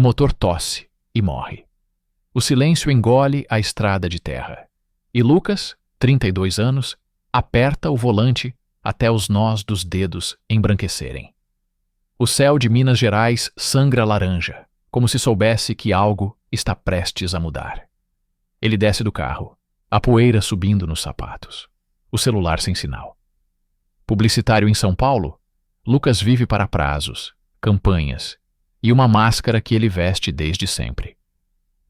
motor tosse e morre. O silêncio engole a estrada de terra. E Lucas, 32 anos, aperta o volante até os nós dos dedos embranquecerem. O céu de Minas Gerais sangra laranja, como se soubesse que algo está prestes a mudar. Ele desce do carro, a poeira subindo nos sapatos, o celular sem sinal. Publicitário em São Paulo, Lucas vive para prazos, campanhas e uma máscara que ele veste desde sempre.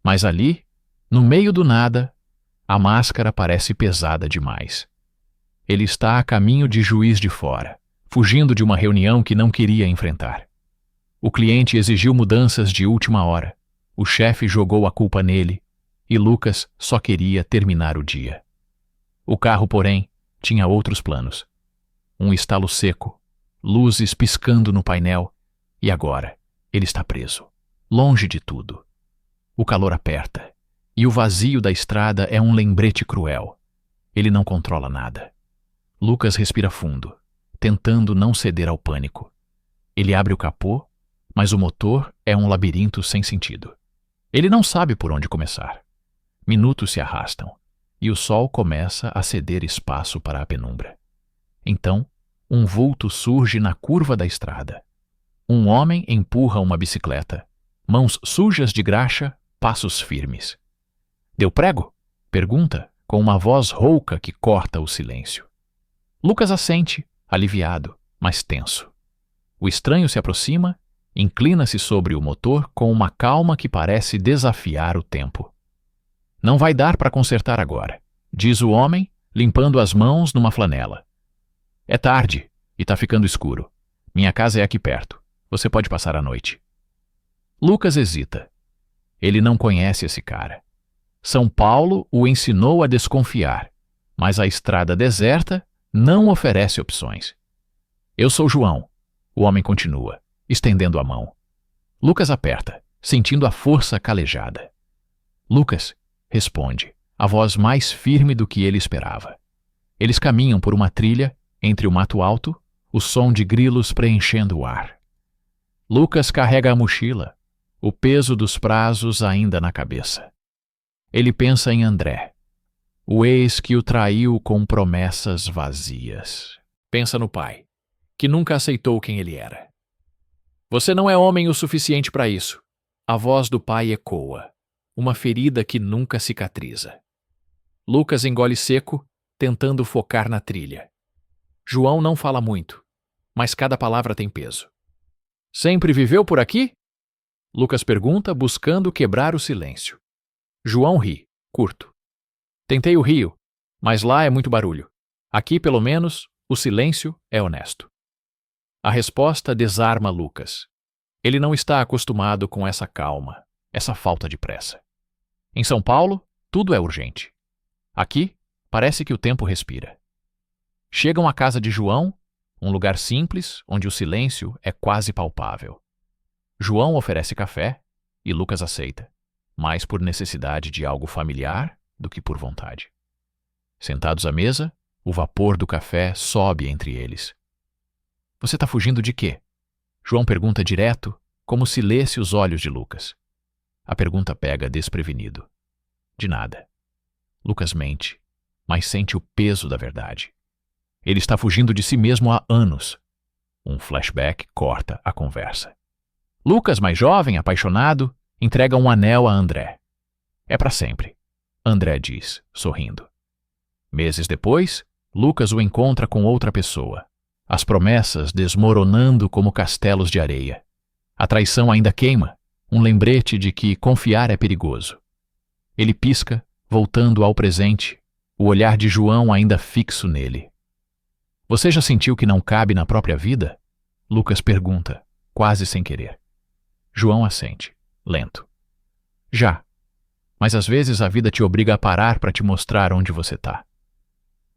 Mas ali, no meio do nada, a máscara parece pesada demais. Ele está a caminho de Juiz de Fora, fugindo de uma reunião que não queria enfrentar. O cliente exigiu mudanças de última hora, o chefe jogou a culpa nele e Lucas só queria terminar o dia. O carro, porém, tinha outros planos. Um estalo seco, luzes piscando no painel, e agora ele está preso, longe de tudo. O calor aperta, e o vazio da estrada é um lembrete cruel. Ele não controla nada. Lucas respira fundo, tentando não ceder ao pânico. Ele abre o capô, mas o motor é um labirinto sem sentido. Ele não sabe por onde começar. Minutos se arrastam, e o sol começa a ceder espaço para a penumbra. Então, um vulto surge na curva da estrada. Um homem empurra uma bicicleta, mãos sujas de graxa, passos firmes. Deu prego? Pergunta, com uma voz rouca que corta o silêncio. Lucas assente, aliviado, mas tenso. O estranho se aproxima, inclina-se sobre o motor com uma calma que parece desafiar o tempo. Não vai dar para consertar agora, diz o homem, limpando as mãos numa flanela. É tarde e tá ficando escuro. Minha casa é aqui perto. Você pode passar a noite. Lucas hesita. Ele não conhece esse cara. São Paulo o ensinou a desconfiar, mas a estrada deserta não oferece opções. Eu sou João. O homem continua, estendendo a mão. Lucas aperta, sentindo a força calejada. Lucas, responde, a voz mais firme do que ele esperava. Eles caminham por uma trilha, entre o mato alto, o som de grilos preenchendo o ar. Lucas carrega a mochila, o peso dos prazos ainda na cabeça. Ele pensa em André, o ex que o traiu com promessas vazias. Pensa no pai, que nunca aceitou quem ele era. Você não é homem o suficiente para isso. A voz do pai ecoa, uma ferida que nunca cicatriza. Lucas engole seco, tentando focar na trilha. João não fala muito, mas cada palavra tem peso. Sempre viveu por aqui? Lucas pergunta, buscando quebrar o silêncio. João ri, curto. Tentei o Rio, mas lá é muito barulho. Aqui, pelo menos, o silêncio é honesto. A resposta desarma Lucas. Ele não está acostumado com essa calma, essa falta de pressa. Em São Paulo, tudo é urgente. Aqui, parece que o tempo respira. Chegam à casa de João, um lugar simples onde o silêncio é quase palpável. João oferece café e Lucas aceita, mais por necessidade de algo familiar do que por vontade. Sentados à mesa, o vapor do café sobe entre eles. Você está fugindo de quê? João pergunta direto, como se lesse os olhos de Lucas. A pergunta pega desprevenido. De nada. Lucas mente, mas sente o peso da verdade. Ele está fugindo de si mesmo há anos. Um flashback corta a conversa. Lucas, mais jovem, apaixonado, entrega um anel a André. É para sempre, André diz, sorrindo. Meses depois, Lucas o encontra com outra pessoa. As promessas desmoronando como castelos de areia. A traição ainda queima, um lembrete de que confiar é perigoso. Ele pisca, voltando ao presente, o olhar de João ainda fixo nele. Você já sentiu que não cabe na própria vida? Lucas pergunta, quase sem querer. João assente, lento. Já, mas às vezes a vida te obriga a parar para te mostrar onde você está.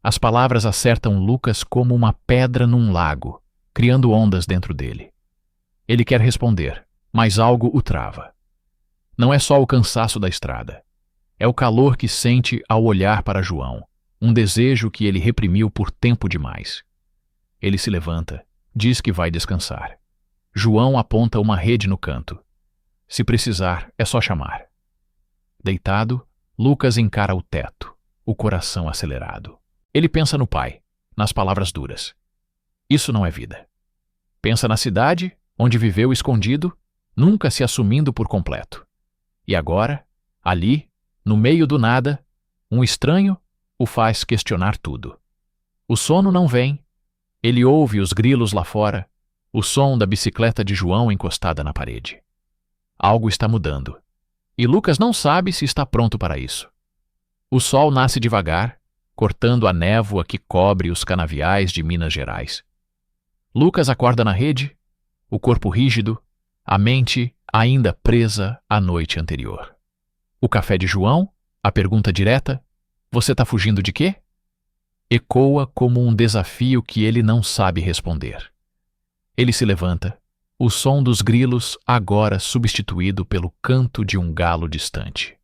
As palavras acertam Lucas como uma pedra num lago, criando ondas dentro dele. Ele quer responder, mas algo o trava. Não é só o cansaço da estrada. É o calor que sente ao olhar para João, um desejo que ele reprimiu por tempo demais. Ele se levanta, diz que vai descansar. João aponta uma rede no canto. Se precisar, é só chamar. Deitado, Lucas encara o teto, o coração acelerado. Ele pensa no pai, nas palavras duras. Isso não é vida. Pensa na cidade, onde viveu escondido, nunca se assumindo por completo. E agora, ali, no meio do nada, um estranho o faz questionar tudo. O sono não vem. Ele ouve os grilos lá fora, o som da bicicleta de João encostada na parede. Algo está mudando. E Lucas não sabe se está pronto para isso. O sol nasce devagar, cortando a névoa que cobre os canaviais de Minas Gerais. Lucas acorda na rede, o corpo rígido, a mente ainda presa à noite anterior. O café de João, a pergunta direta, "Você está fugindo de quê?" ecoa como um desafio que ele não sabe responder. Ele se levanta, o som dos grilos agora substituído pelo canto de um galo distante.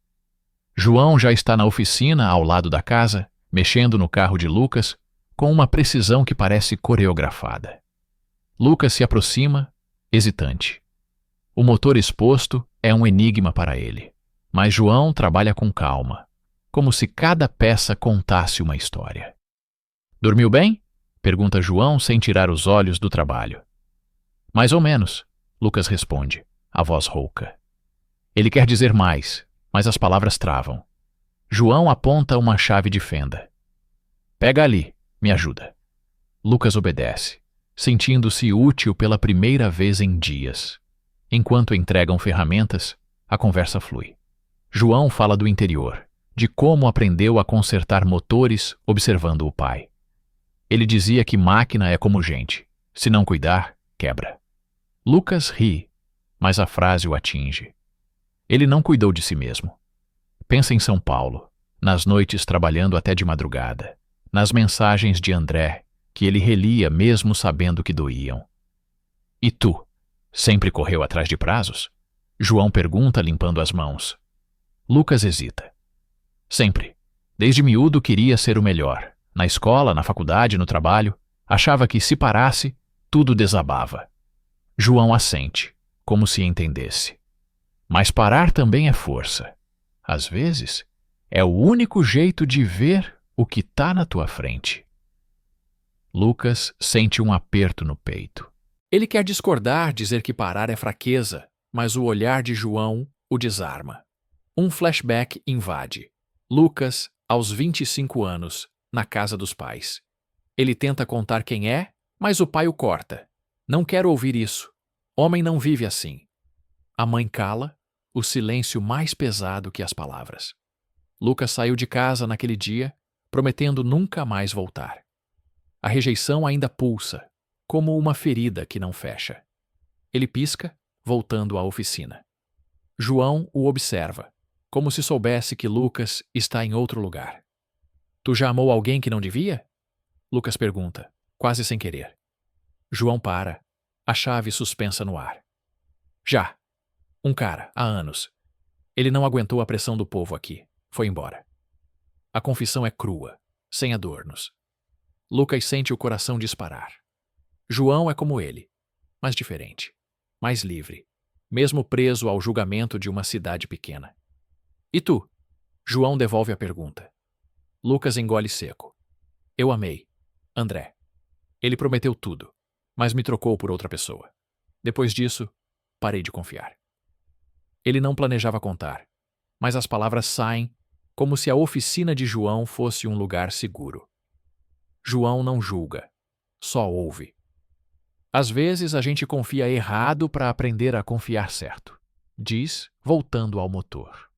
João já está na oficina ao lado da casa, mexendo no carro de Lucas, com uma precisão que parece coreografada. Lucas se aproxima, hesitante. O motor exposto é um enigma para ele, mas João trabalha com calma, como se cada peça contasse uma história. "Dormiu bem?" pergunta João sem tirar os olhos do trabalho. "Mais ou menos", Lucas responde, a voz rouca. Ele quer dizer mais, mas as palavras travam. João aponta uma chave de fenda. "Pega ali, me ajuda." Lucas obedece, sentindo-se útil pela primeira vez em dias. Enquanto entregam ferramentas, a conversa flui. João fala do interior, de como aprendeu a consertar motores observando o pai. Ele dizia que máquina é como gente. Se não cuidar, quebra. Lucas ri, mas a frase o atinge. Ele não cuidou de si mesmo. Pensa em São Paulo, nas noites trabalhando até de madrugada, nas mensagens de André, que ele relia mesmo sabendo que doíam. "E tu, sempre correu atrás de prazos?" João pergunta limpando as mãos. Lucas hesita. "Sempre. Desde miúdo queria ser o melhor. Na escola, na faculdade, no trabalho, achava que se parasse, tudo desabava." João assente, como se entendesse. Mas parar também é força. Às vezes, é o único jeito de ver o que está na tua frente. Lucas sente um aperto no peito. Ele quer discordar, dizer que parar é fraqueza, mas o olhar de João o desarma. Um flashback invade. Lucas, aos 25 anos, na casa dos pais. Ele tenta contar quem é, mas o pai o corta. "Não quero ouvir isso. Homem não vive assim." A mãe cala, o silêncio mais pesado que as palavras. Lucas saiu de casa naquele dia, prometendo nunca mais voltar. A rejeição ainda pulsa, como uma ferida que não fecha. Ele pisca, voltando à oficina. João o observa, como se soubesse que Lucas está em outro lugar. "Tu já amou alguém que não devia?" Lucas pergunta, quase sem querer. João para, a chave suspensa no ar. "Já. Um cara, há anos. Ele não aguentou a pressão do povo aqui. Foi embora." A confissão é crua, sem adornos. Lucas sente o coração disparar. João é como ele, mas diferente, mais livre, mesmo preso ao julgamento de uma cidade pequena. "E tu?" João devolve a pergunta. Lucas engole seco. "Eu amei. André. Ele prometeu tudo, mas me trocou por outra pessoa. Depois disso, parei de confiar." Ele não planejava contar, mas as palavras saem como se a oficina de João fosse um lugar seguro. João não julga, só ouve. "Às vezes a gente confia errado para aprender a confiar certo", diz, voltando ao motor.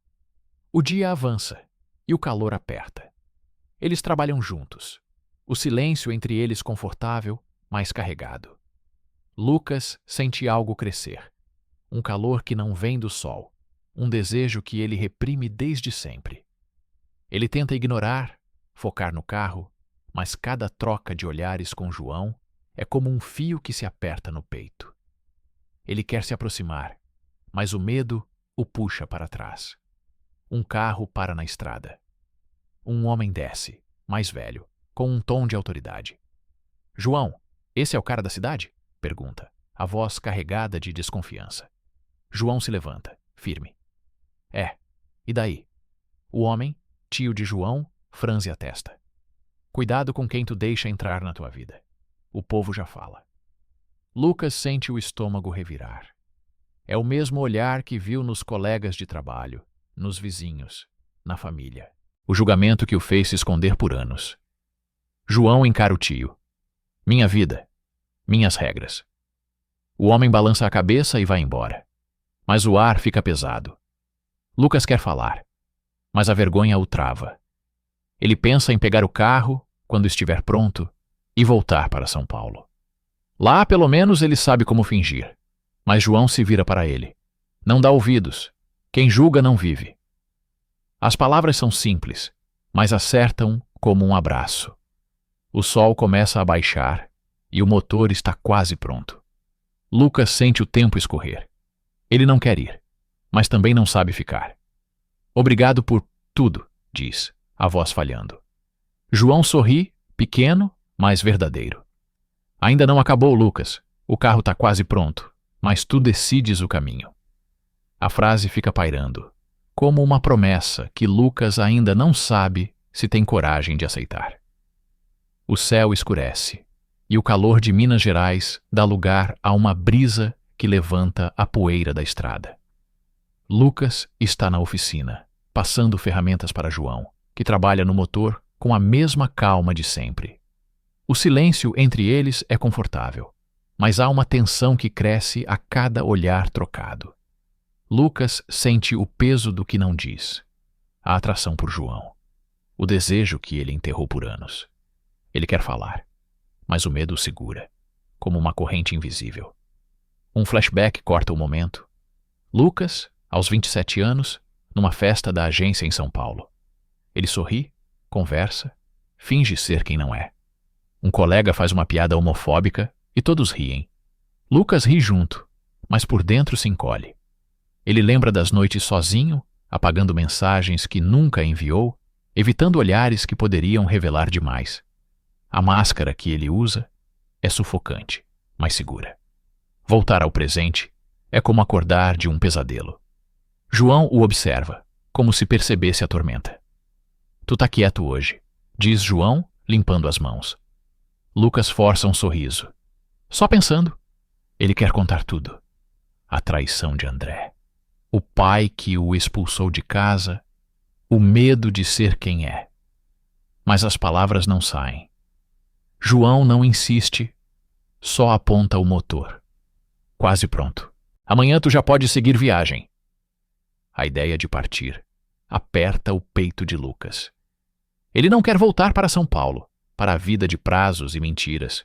O dia avança e o calor aperta. Eles trabalham juntos. O silêncio entre eles confortável, mas carregado. Lucas sente algo crescer. Um calor que não vem do sol. Um desejo que ele reprime desde sempre. Ele tenta ignorar, focar no carro, mas cada troca de olhares com João é como um fio que se aperta no peito. Ele quer se aproximar, mas o medo o puxa para trás. Um carro para na estrada. Um homem desce, mais velho, com um tom de autoridade. "João, esse é o cara da cidade?" pergunta, a voz carregada de desconfiança. João se levanta, firme. E daí? O homem, tio de João, franze a testa. Cuidado com quem tu deixa entrar na tua vida. O povo já fala. Lucas sente o estômago revirar. É o mesmo olhar que viu nos colegas de trabalho, nos vizinhos, na família. O julgamento que o fez se esconder por anos. João encara o tio. Minha vida. Minhas regras. O homem balança a cabeça e vai embora. Mas o ar fica pesado. Lucas quer falar, mas a vergonha o trava. Ele pensa em pegar o carro, quando estiver pronto, e voltar para São Paulo. Lá, pelo menos, ele sabe como fingir. Mas João se vira para ele. Não dá ouvidos. Quem julga não vive. As palavras são simples, mas acertam como um abraço. O sol começa a baixar e o motor está quase pronto. Lucas sente o tempo escorrer. Ele não quer ir, mas também não sabe ficar. Obrigado por tudo, diz, a voz falhando. João sorri, pequeno, mas verdadeiro. Ainda não acabou, Lucas. O carro está quase pronto, mas tu decides o caminho. A frase fica pairando, como uma promessa que Lucas ainda não sabe se tem coragem de aceitar. O céu escurece e o calor de Minas Gerais dá lugar a uma brisa que levanta a poeira da estrada. Lucas está na oficina, passando ferramentas para João, que trabalha no motor com a mesma calma de sempre. O silêncio entre eles é confortável, mas há uma tensão que cresce a cada olhar trocado. Lucas sente o peso do que não diz, a atração por João, o desejo que ele enterrou por anos. Ele quer falar, mas o medo o segura, como uma corrente invisível. Um flashback corta o momento. Lucas, aos 27 anos, numa festa da agência em São Paulo. Ele sorri, conversa, finge ser quem não é. Um colega faz uma piada homofóbica e todos riem. Lucas ri junto, mas por dentro se encolhe. Ele lembra das noites sozinho, apagando mensagens que nunca enviou, evitando olhares que poderiam revelar demais. A máscara que ele usa é sufocante, mas segura. Voltar ao presente é como acordar de um pesadelo. João o observa, como se percebesse a tormenta. Tu tá quieto hoje, diz João, limpando as mãos. Lucas força um sorriso. Só pensando. Ele quer contar tudo. A traição de André. O pai que o expulsou de casa. O medo de ser quem é. Mas as palavras não saem. João não insiste, só aponta o motor. Quase pronto. Amanhã tu já pode seguir viagem. A ideia de partir aperta o peito de Lucas. Ele não quer voltar para São Paulo, para a vida de prazos e mentiras.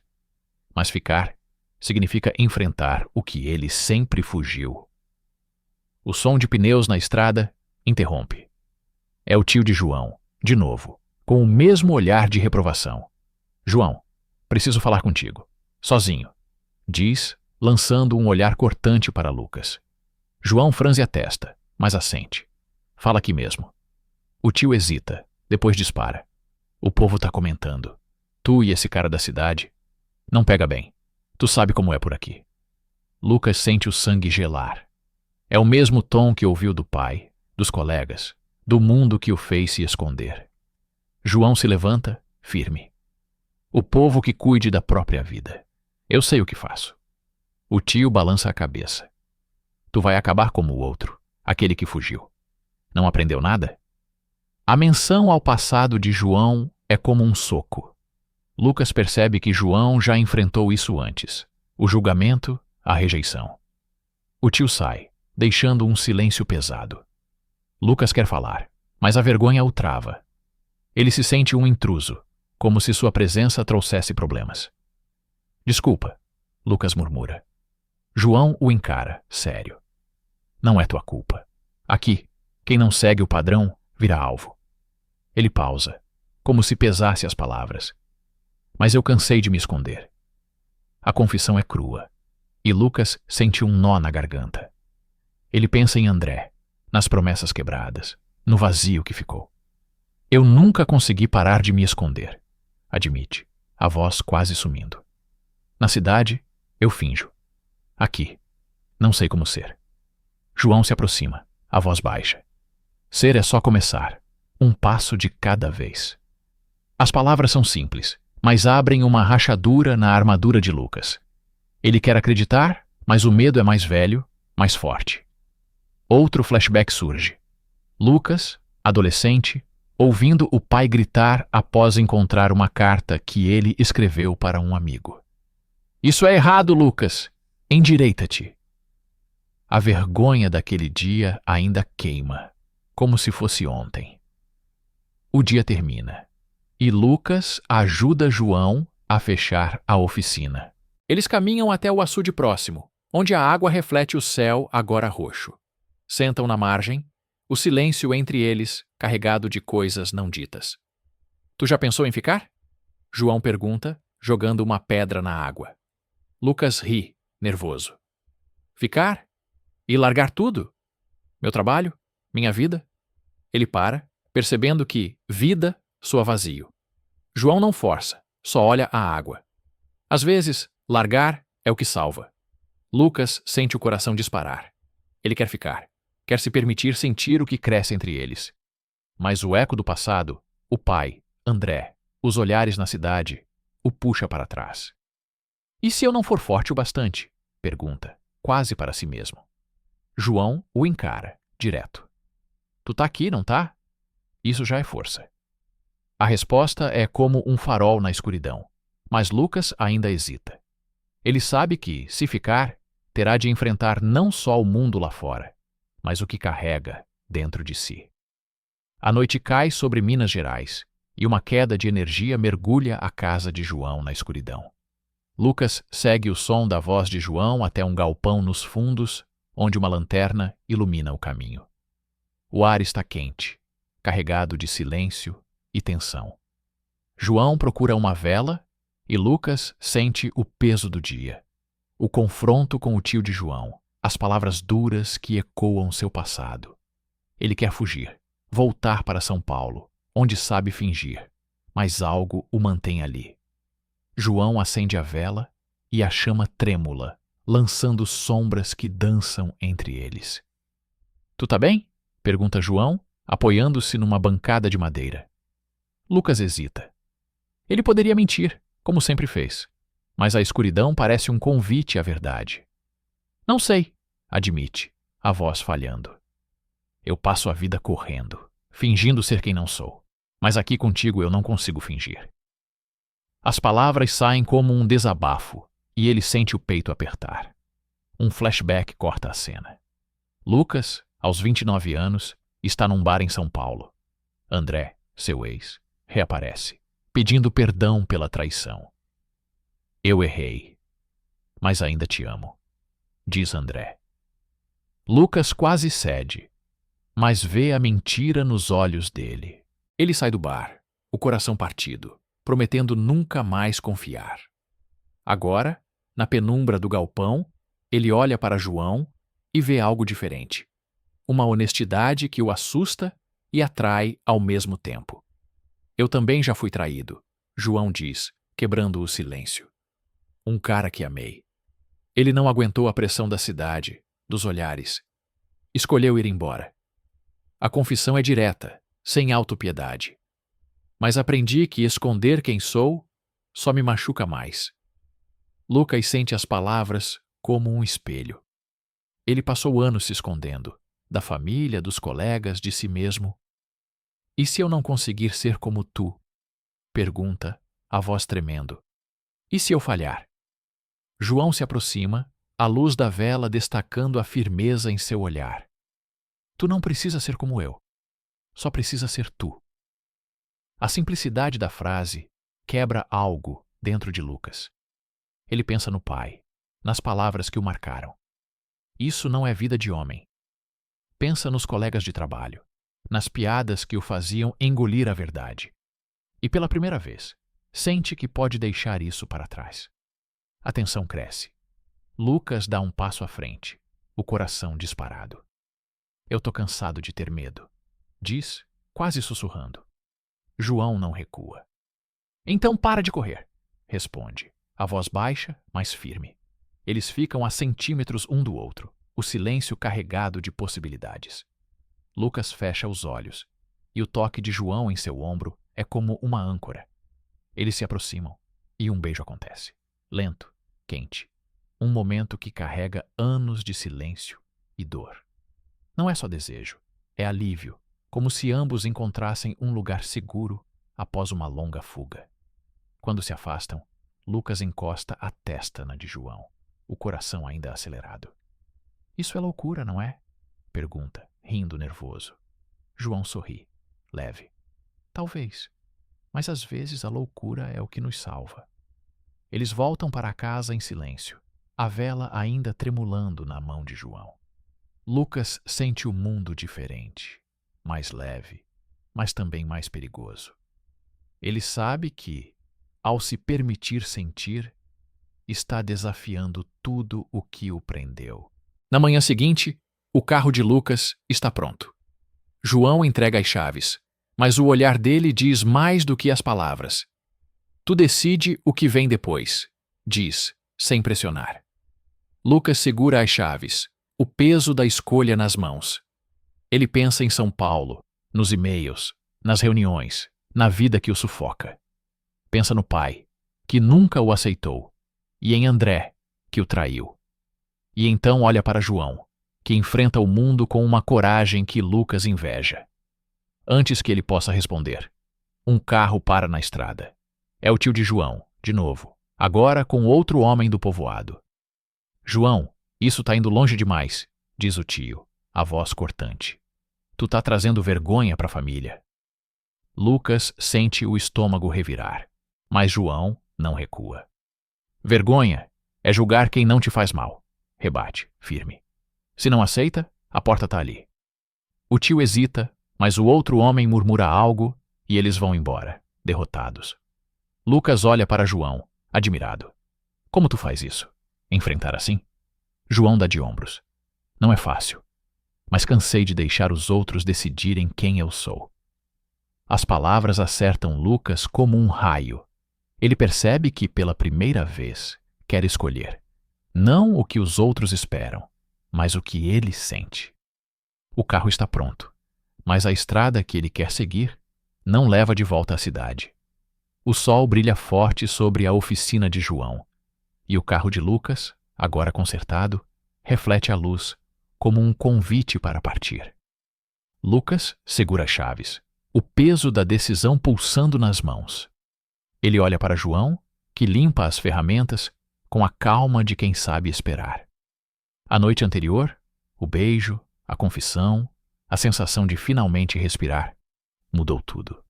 Mas ficar significa enfrentar o que ele sempre fugiu. O som de pneus na estrada interrompe. É o tio de João, de novo, com o mesmo olhar de reprovação. João, preciso falar contigo. Sozinho. Diz, lançando um olhar cortante para Lucas. João franze a testa, mas assente. Fala aqui mesmo. O tio hesita, depois dispara. O povo tá comentando. Tu e esse cara da cidade. Não pega bem. Tu sabe como é por aqui. Lucas sente o sangue gelar. É o mesmo tom que ouviu do pai, dos colegas, do mundo que o fez se esconder. João se levanta, firme. O povo que cuide da própria vida. Eu sei o que faço. O tio balança a cabeça. Tu vai acabar como o outro, aquele que fugiu. Não aprendeu nada? A menção ao passado de João é como um soco. Lucas percebe que João já enfrentou isso antes. O julgamento, a rejeição. O tio sai, deixando um silêncio pesado. Lucas quer falar, mas a vergonha o trava. Ele se sente um intruso, como se sua presença trouxesse problemas. Desculpa, Lucas murmura. João o encara, sério. Não é tua culpa. Aqui, quem não segue o padrão vira alvo. Ele pausa, como se pesasse as palavras. Mas eu cansei de me esconder. A confissão é crua, e Lucas sente um nó na garganta. Ele pensa em André, nas promessas quebradas, no vazio que ficou. Eu nunca consegui parar de me esconder, admite, a voz quase sumindo. Na cidade, eu finjo. Aqui, não sei como ser. João se aproxima, a voz baixa. Ser é só começar, um passo de cada vez. As palavras são simples, mas abrem uma rachadura na armadura de Lucas. Ele quer acreditar, mas o medo é mais velho, mais forte. Outro flashback surge. Lucas, adolescente, ouvindo o pai gritar após encontrar uma carta que ele escreveu para um amigo. Isso é errado, Lucas! Endireita-te! A vergonha daquele dia ainda queima, como se fosse ontem. O dia termina, e Lucas ajuda João a fechar a oficina. Eles caminham até o açude próximo, onde a água reflete o céu agora roxo. Sentam na margem, o silêncio entre eles carregado de coisas não ditas. Tu já pensou em ficar? João pergunta, jogando uma pedra na água. Lucas ri, nervoso. Ficar? E largar tudo? Meu trabalho? Minha vida? Ele para, percebendo que vida soa vazio. João não força, só olha a água. Às vezes, largar é o que salva. Lucas sente o coração disparar. Ele quer ficar, quer se permitir sentir o que cresce entre eles. Mas o eco do passado, o pai, André, os olhares na cidade, o puxa para trás. E se eu não for forte o bastante? Pergunta, quase para si mesmo. João o encara, direto. Tu tá aqui, não tá? Isso já é força. A resposta é como um farol na escuridão, mas Lucas ainda hesita. Ele sabe que, se ficar, terá de enfrentar não só o mundo lá fora, mas o que carrega dentro de si. A noite cai sobre Minas Gerais e uma queda de energia mergulha a casa de João na escuridão. Lucas segue o som da voz de João até um galpão nos fundos, onde uma lanterna ilumina o caminho. O ar está quente, carregado de silêncio e tensão. João procura uma vela e Lucas sente o peso do dia. O confronto com o tio de João, as palavras duras que ecoam seu passado. Ele quer fugir, voltar para São Paulo, onde sabe fingir, mas algo o mantém ali. João acende a vela e a chama trêmula, lançando sombras que dançam entre eles. Tu tá bem? Pergunta João, apoiando-se numa bancada de madeira. Lucas hesita. Ele poderia mentir, como sempre fez, mas a escuridão parece um convite à verdade. Não sei, admite, a voz falhando. Eu passo a vida correndo, fingindo ser quem não sou, mas aqui contigo eu não consigo fingir. As palavras saem como um desabafo e ele sente o peito apertar. Um flashback corta a cena. Lucas, aos 29 anos, está num bar em São Paulo. André, seu ex, reaparece, pedindo perdão pela traição. Eu errei, mas ainda te amo, diz André. Lucas quase cede, mas vê a mentira nos olhos dele. Ele sai do bar, o coração partido, prometendo nunca mais confiar. Agora, na penumbra do galpão, ele olha para João e vê algo diferente. Uma honestidade que o assusta e atrai ao mesmo tempo. Eu também já fui traído, João diz, quebrando o silêncio. Um cara que amei. Ele não aguentou a pressão da cidade, dos olhares. Escolheu ir embora. A confissão é direta, sem autopiedade. Mas aprendi que esconder quem sou só me machuca mais. Lucas sente as palavras como um espelho. Ele passou anos se escondendo, da família, dos colegas, de si mesmo. E se eu não conseguir ser como tu? Pergunta, a voz tremendo. E se eu falhar? João se aproxima, a luz da vela destacando a firmeza em seu olhar. Tu não precisa ser como eu. Só precisa ser tu. A simplicidade da frase quebra algo dentro de Lucas. Ele pensa no pai, nas palavras que o marcaram. Isso não é vida de homem. Pensa nos colegas de trabalho, nas piadas que o faziam engolir a verdade. E pela primeira vez, sente que pode deixar isso para trás. A tensão cresce. Lucas dá um passo à frente, o coração disparado. Eu tô cansado de ter medo, diz, quase sussurrando. João não recua. Então para de correr, responde, a voz baixa, mas firme. Eles ficam a centímetros um do outro, o silêncio carregado de possibilidades. Lucas fecha os olhos, e o toque de João em seu ombro é como uma âncora. Eles se aproximam, e um beijo acontece. Lento, quente. Um momento que carrega anos de silêncio e dor. Não é só desejo, é alívio, como se ambos encontrassem um lugar seguro após uma longa fuga. Quando se afastam, Lucas encosta a testa na de João, o coração ainda acelerado. Isso é loucura, não é? Pergunta, rindo nervoso. João sorri, leve. Talvez, mas às vezes a loucura é o que nos salva. Eles voltam para casa em silêncio, a vela ainda tremulando na mão de João. Lucas sente o mundo diferente, mais leve, mas também mais perigoso. Ele sabe que, ao se permitir sentir, está desafiando tudo o que o prendeu. Na manhã seguinte, o carro de Lucas está pronto. João entrega as chaves, mas o olhar dele diz mais do que as palavras. Tu decide o que vem depois, diz, sem pressionar. Lucas segura as chaves, o peso da escolha nas mãos. Ele pensa em São Paulo, nos e-mails, nas reuniões, na vida que o sufoca. Pensa no pai, que nunca o aceitou, e em André, que o traiu. E então olha para João, que enfrenta o mundo com uma coragem que Lucas inveja. Antes que ele possa responder, um carro para na estrada. É o tio de João, de novo, agora com outro homem do povoado. João, isso tá indo longe demais, diz o tio, a voz cortante. Tu tá trazendo vergonha para a família. Lucas sente o estômago revirar, mas João não recua. Vergonha é julgar quem não te faz mal, rebate, firme. Se não aceita, a porta tá ali. O tio hesita, mas o outro homem murmura algo e eles vão embora, derrotados. Lucas olha para João, admirado. Como tu faz isso? Enfrentar assim? João dá de ombros. Não é fácil, mas cansei de deixar os outros decidirem quem eu sou. As palavras acertam Lucas como um raio. Ele percebe que, pela primeira vez, quer escolher. Não o que os outros esperam, mas o que ele sente. O carro está pronto, mas a estrada que ele quer seguir não leva de volta à cidade. O sol brilha forte sobre a oficina de João, e o carro de Lucas, agora consertado, reflete a luz como um convite para partir. Lucas segura as chaves, o peso da decisão pulsando nas mãos. Ele olha para João, que limpa as ferramentas com a calma de quem sabe esperar. A noite anterior, o beijo, a confissão, a sensação de finalmente respirar, mudou tudo.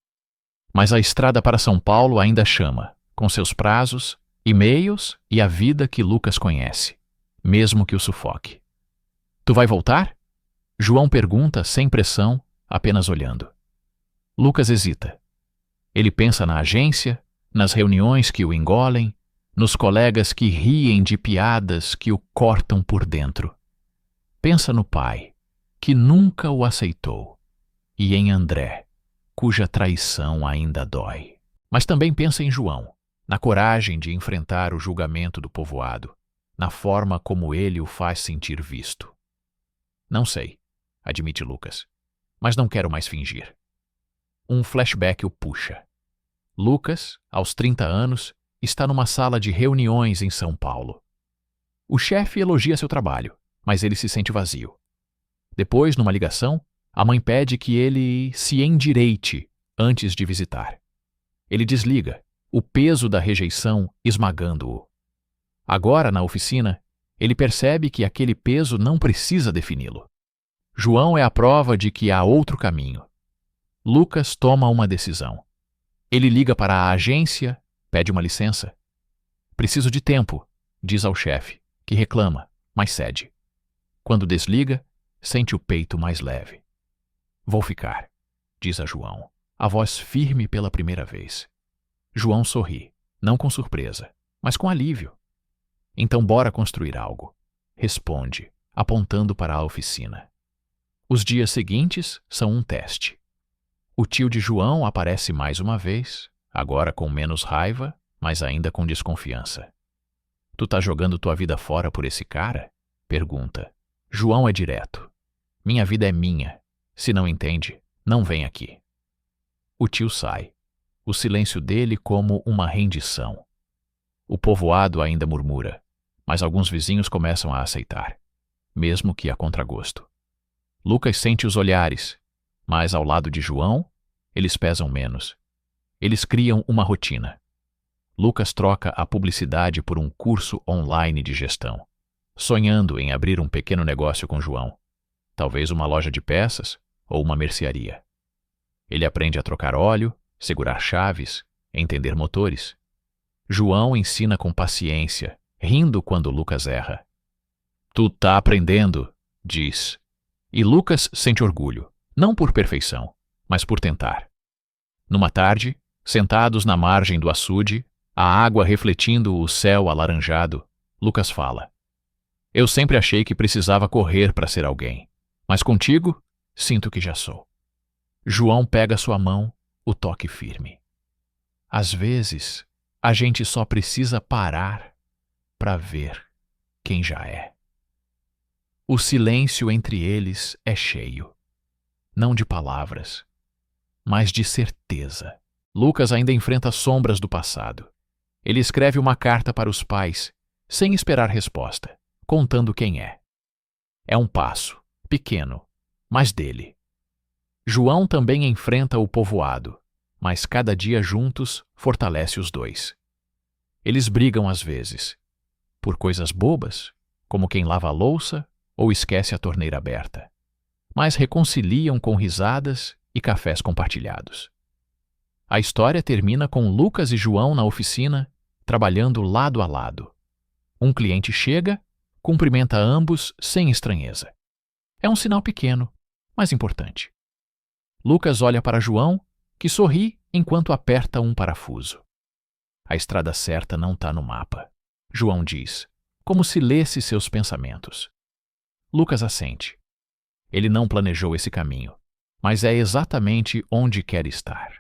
Mas a estrada para São Paulo ainda chama, com seus prazos, e-mails e a vida que Lucas conhece, mesmo que o sufoque. Tu vai voltar? João pergunta sem pressão, apenas olhando. Lucas hesita. Ele pensa na agência, nas reuniões que o engolem, nos colegas que riem de piadas que o cortam por dentro. Pensa no pai, que nunca o aceitou, e em André, cuja traição ainda dói. Mas também pensa em João, na coragem de enfrentar o julgamento do povoado, na forma como ele o faz sentir visto. Não sei, admite Lucas, mas não quero mais fingir. Um flashback o puxa. Lucas, aos 30 anos, está numa sala de reuniões em São Paulo. O chefe elogia seu trabalho, mas ele se sente vazio. Depois, numa ligação, a mãe pede que ele se endireite antes de visitar. Ele desliga, o peso da rejeição esmagando-o. Agora, na oficina, ele percebe que aquele peso não precisa defini-lo. João é a prova de que há outro caminho. Lucas toma uma decisão. Ele liga para a agência, pede uma licença. Preciso de tempo, diz ao chefe, que reclama, mas cede. Quando desliga, sente o peito mais leve. Vou ficar, diz a João, a voz firme pela primeira vez. João sorri, não com surpresa, mas com alívio. Então bora construir algo, responde, apontando para a oficina. Os dias seguintes são um teste. O tio de João aparece mais uma vez, agora com menos raiva, mas ainda com desconfiança. Tu tá jogando tua vida fora por esse cara? Pergunta, João é direto. Minha vida é minha. Se não entende, não vem aqui. O tio sai. O silêncio dele como uma rendição. O povoado ainda murmura, mas alguns vizinhos começam a aceitar, mesmo que a contragosto. Lucas sente os olhares, mas ao lado de João, eles pesam menos. Eles criam uma rotina. Lucas troca a publicidade por um curso online de gestão, sonhando em abrir um pequeno negócio com João, talvez uma loja de peças ou uma mercearia. Ele aprende a trocar óleo, segurar chaves, entender motores. João ensina com paciência, rindo quando Lucas erra. Tu tá aprendendo, diz. E Lucas sente orgulho, não por perfeição, mas por tentar. Numa tarde, sentados na margem do açude, a água refletindo o céu alaranjado, Lucas fala: Eu sempre achei que precisava correr para ser alguém, mas contigo, sinto que já sou. João pega sua mão, o toque firme. Às vezes, a gente só precisa parar para ver quem já é. O silêncio entre eles é cheio, não de palavras, mas de certeza. Lucas ainda enfrenta sombras do passado. Ele escreve uma carta para os pais, sem esperar resposta, contando quem é. É um passo, pequeno, mas dele. João também enfrenta o povoado, mas cada dia juntos fortalece os dois. Eles brigam às vezes, por coisas bobas, como quem lava a louça ou esquece a torneira aberta, mas reconciliam com risadas e cafés compartilhados. A história termina com Lucas e João na oficina, trabalhando lado a lado. Um cliente chega, cumprimenta ambos sem estranheza. É um sinal pequeno, mas importante. Lucas olha para João, que sorri enquanto aperta um parafuso. A estrada certa não está no mapa, João diz, como se lesse seus pensamentos. Lucas assente. Ele não planejou esse caminho, mas é exatamente onde quer estar.